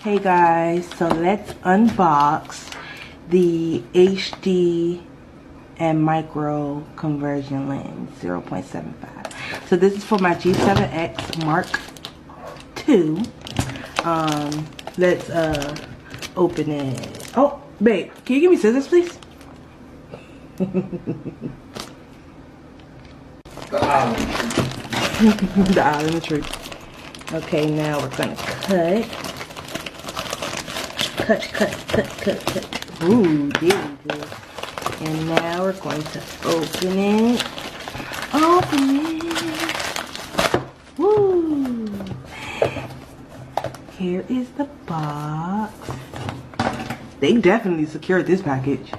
Hey guys, so let's unbox the HD and micro conversion lens 0.75. So this is for my G7X Mark II. Let's open it. Oh, babe, can you give me scissors, please? The eye in the tree. Okay, now we're gonna cut. Ooh, there we go. And now we're going to open it. Woo! Here is the box. They definitely secured this package.